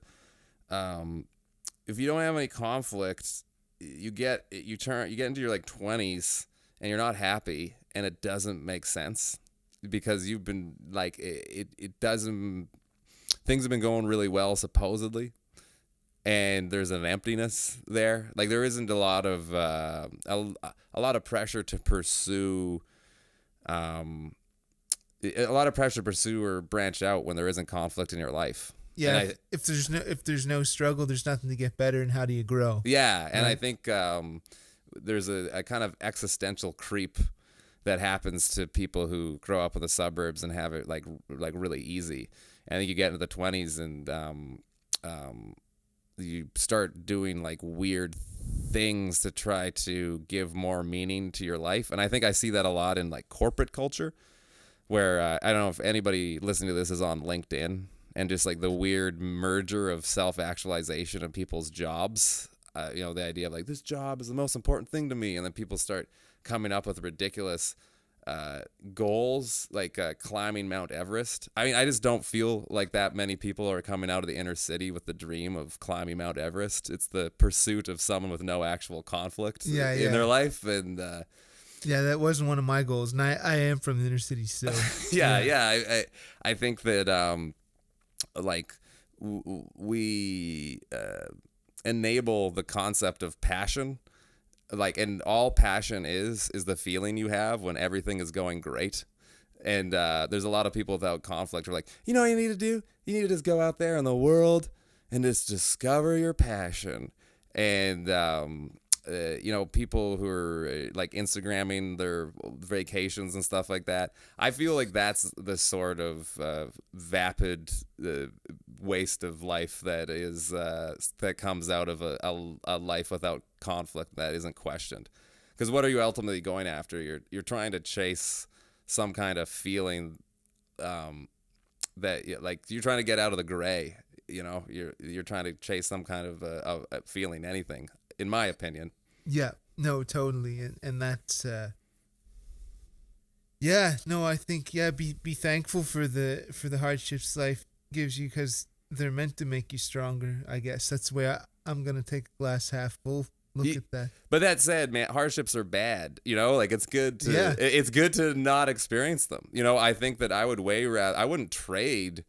C: you don't have any conflict, you get into your like 20s and you're not happy and it doesn't make sense. because you've been like it doesn't, things have been going really well supposedly, and there's an emptiness there. Like there isn't a lot of a lot of pressure to pursue a lot of pressure to pursue or branch out when there isn't conflict in your life.
B: Yeah,
C: And
B: if there's no struggle, there's nothing to get better. And how do you grow?
C: yeah, and
B: Right.
C: I think there's a kind of existential creep that happens to people who grow up in the suburbs and have it like really easy. And I think you get into the 20s and you start doing like weird things to try to give more meaning to your life. And I think I see that a lot in like corporate culture, where I don't know if anybody listening to this is on LinkedIn, and just like the weird merger of self-actualization of people's jobs. The idea of like, this job is the most important thing to me. And then people start coming up with ridiculous goals, like climbing Mount Everest. I mean, I just don't feel like that many people are coming out of the inner city with the dream of climbing Mount Everest. It's the pursuit of someone with no actual conflict in their life. And
B: yeah, that wasn't one of my goals. And I am from the inner city, so
C: I think that we enable the concept of passion, like, and all passion is the feeling you have when everything is going great. And there's a lot of people without conflict who are like, you know what you need to do? You need to just go out there in the world and just discover your passion. And people who are like Instagramming their vacations and stuff like that. I feel like that's the sort of vapid waste of life that is that comes out of a life without conflict that isn't questioned. Because what are you ultimately going after? You're trying to chase some kind of feeling that like you're trying to get out of the gray. You're trying to chase some kind of a feeling, anything. In my opinion.
B: Yeah, no, totally, and that's I think be thankful for the hardships life gives you, because they're meant to make you stronger. I guess that's the way I'm gonna take a glass half full look at that.
C: But that said, man, hardships are bad. Like it's good to it's good to not experience them. I think that I wouldn't trade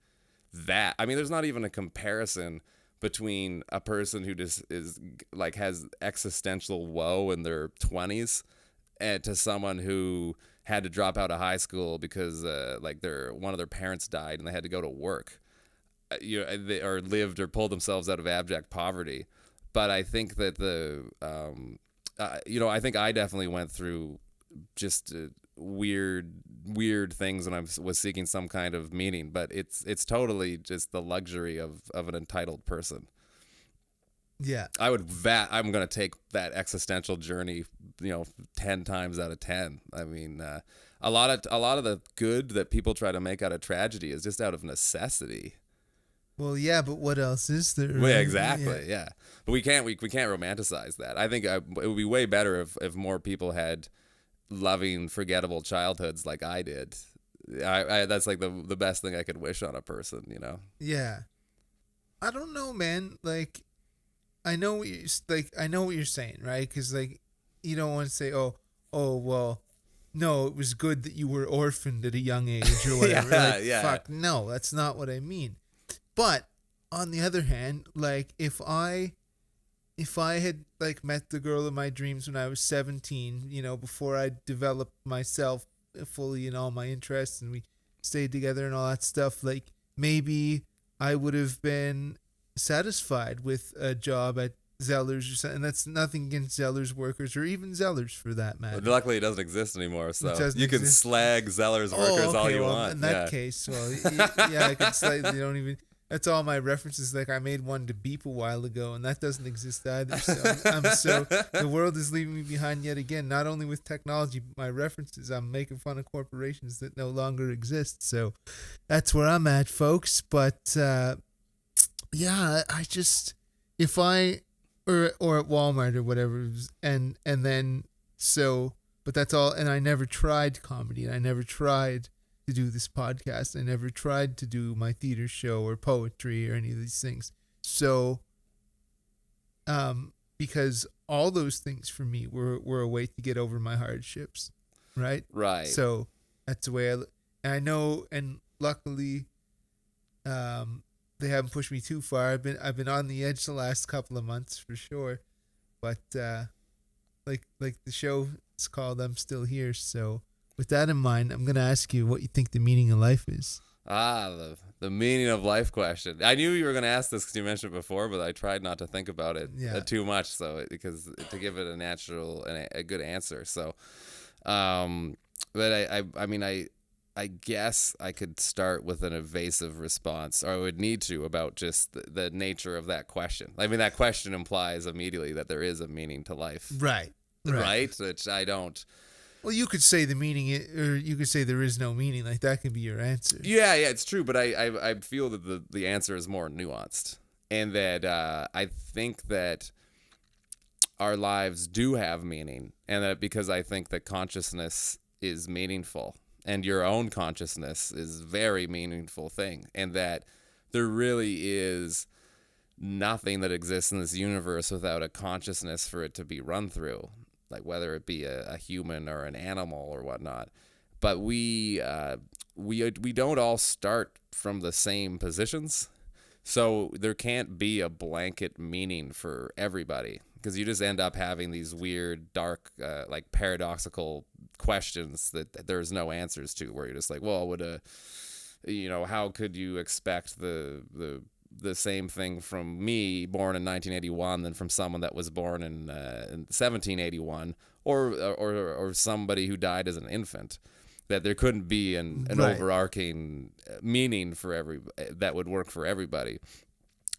C: that. I mean, there's not even a comparison between a person who just is like has existential woe in their 20s and to someone who had to drop out of high school because one of their parents died and they had to go to work, or lived or pulled themselves out of abject poverty. But I think that I think I definitely went through just weird things when I was seeking some kind of meaning, but it's totally just the luxury of an entitled person.
B: Yeah,
C: I'm gonna take that existential journey 10 times out of 10. I mean, a lot of the good that people try to make out of tragedy is just out of necessity.
B: Well, yeah, but what else is there?
C: Well, exactly, yeah. But we can't romanticize that. I think it would be way better if more people had loving, forgettable childhoods like I did. I that's like the best thing I could wish on a person.
B: Yeah, I don't know, man. Like, I know what you're saying, right? Because like, you don't want to say, oh, well, no, it was good that you were orphaned at a young age or whatever.
C: Yeah.
B: Fuck, no, that's not what I mean. But on the other hand, like if I had like met the girl of my dreams when I was 17, before I developed myself fully in all my interests and we stayed together and all that stuff, like maybe I would have been satisfied with a job at Zellers or something. And that's nothing against Zellers workers or even Zellers for that matter.
C: Well, luckily, it doesn't exist anymore, so you can
B: exist.
C: slag Zellers workers all you want.
B: In that case, I could slightly don't even. That's all my references. Like I made one to Beep a while ago, and that doesn't exist either. So the world is leaving me behind yet again. Not only with technology, but my references. I'm making fun of corporations that no longer exist. So that's where I'm at, folks. But I just or at Walmart or whatever, and then but that's all. And I never tried comedy, and I never tried to do this podcast. I never tried to do my theater show or poetry or any of these things. So, because all those things for me were a way to get over my hardships, right?
C: Right.
B: So that's the way And I know, and luckily, they haven't pushed me too far. I've been on the edge the last couple of months for sure, but like the show is called "I'm Still Here." So with that in mind, I'm gonna ask you what you think the meaning of life is.
C: The meaning of life question. I knew you were going to ask this because you mentioned it before, but I tried not to think about it too much, because to give it a natural and a good answer. So, but I mean, I guess I could start with an evasive response, or I would need to, about just the nature of that question. I mean, that question implies immediately that there is a meaning to life,
B: Right.
C: Which I don't.
B: Well, you could say the meaning, or you could say there is no meaning. Like that could be your answer.
C: Yeah, it's true, but I feel that the answer is more nuanced, and that I think that our lives do have meaning, and that because I think that consciousness is meaningful, and your own consciousness is a very meaningful thing, and that there really is nothing that exists in this universe without a consciousness for it to be run through. Like whether it be a human or an animal or whatnot, but we don't all start from the same positions, so there can't be a blanket meaning for everybody, because you just end up having these weird, dark, like paradoxical questions that there's no answers to. Where you're just like, well, how could you expect the same thing from me, born in 1981, than from someone that was born in 1781, or somebody who died as an infant? That there couldn't be an
B: Right.
C: overarching meaning for that would work for everybody.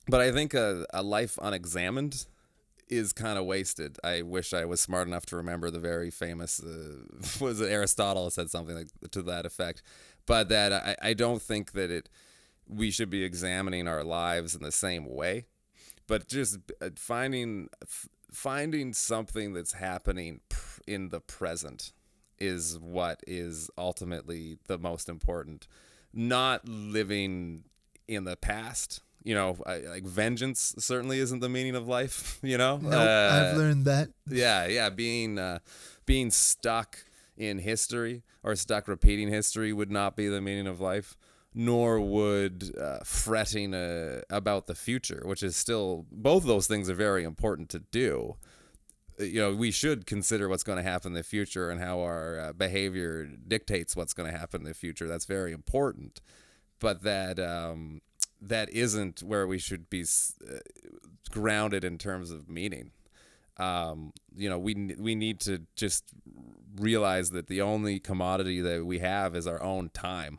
C: But I think a life unexamined is kind of wasted. I wish I was smart enough to remember the very famous was it Aristotle said something like to that effect. But that I don't think that we should be examining our lives in the same way, but just finding something that's happening in the present is what is ultimately the most important. Not living in the past. Like vengeance certainly isn't the meaning of life.
B: Nope, I've learned that.
C: Yeah. Being stuck in history or stuck repeating history would not be the meaning of life. Nor would fretting about the future, which is still, both of those things are very important to do. We should consider what's going to happen in the future and how our behavior dictates what's going to happen in the future. That's very important. But that isn't where we should be grounded in terms of meaning. We need to just realize that the only commodity that we have is our own time.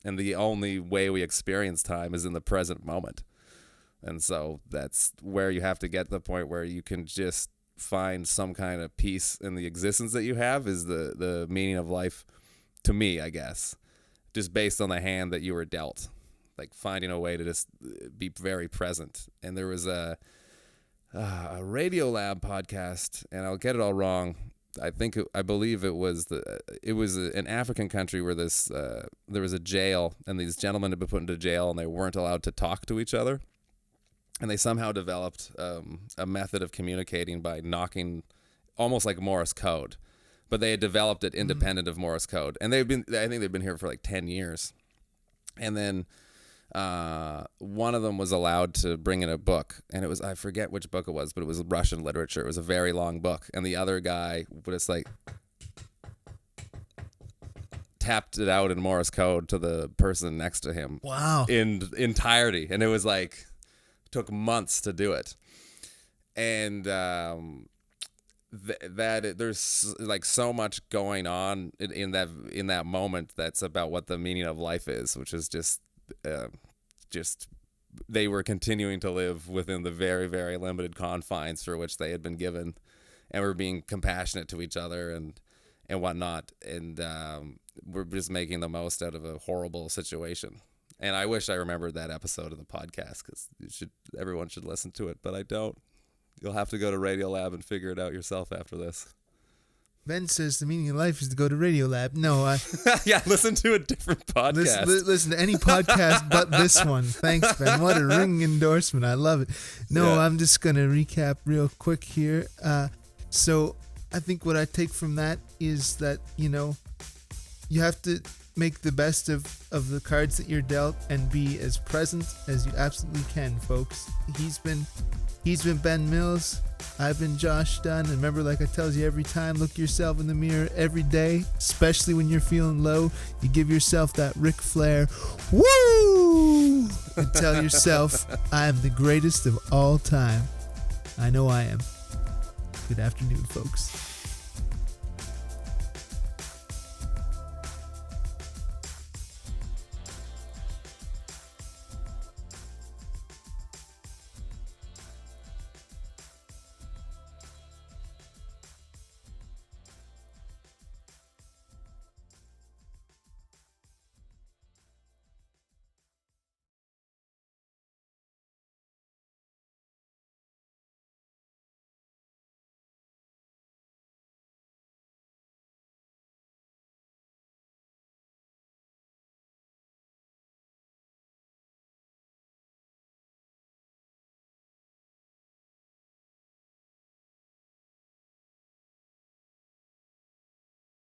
C: And the only way we experience time is in the present moment. And so that's where you have to get to the point where you can just find some kind of peace in the existence that you have is the meaning of life, to me, I guess. Just based on the hand that you were dealt. Like finding a way to just be very present. And there was a Radiolab podcast, and I'll get it all wrong. I believe it was an African country where there was a jail, and these gentlemen had been put into jail, and they weren't allowed to talk to each other, and they somehow developed a method of communicating by knocking, almost like Morse code, but they had developed it independent of Morse code, and I think they've been here for like 10 years, and then one of them was allowed to bring in a book, and I forget which book it was, but it was Russian literature. It was a very long book, and the other guy would just like tapped it out in Morse code to the person next to him.
B: Wow.
C: In entirety, and it was like took months to do it, and there's like so much going on in that moment that's about what the meaning of life is, which is just they were continuing to live within the very, very limited confines for which they had been given, and were being compassionate to each other and whatnot, and we're just making the most out of a horrible situation. And I wish I remembered that episode of the podcast, because everyone should listen to it, but I don't. You'll have to go to Radiolab and figure it out yourself after this.
B: Ben says the meaning of life is to go to Radiolab. No,
C: yeah, listen to a different podcast.
B: Listen to any podcast but this one. Thanks, Ben. What a ringing endorsement. I love it. No, I'm just going to recap real quick here. So I think what I take from that is that, you have to make the best of the cards that you're dealt and be as present as you absolutely can, folks. He's been Ben Mills. I've been Josh Dunn. And remember, like I tell you every time, look yourself in the mirror every day, especially when you're feeling low. You give yourself that Ric Flair, woo! And tell yourself, I am the greatest of all time. I know I am. Good afternoon, folks.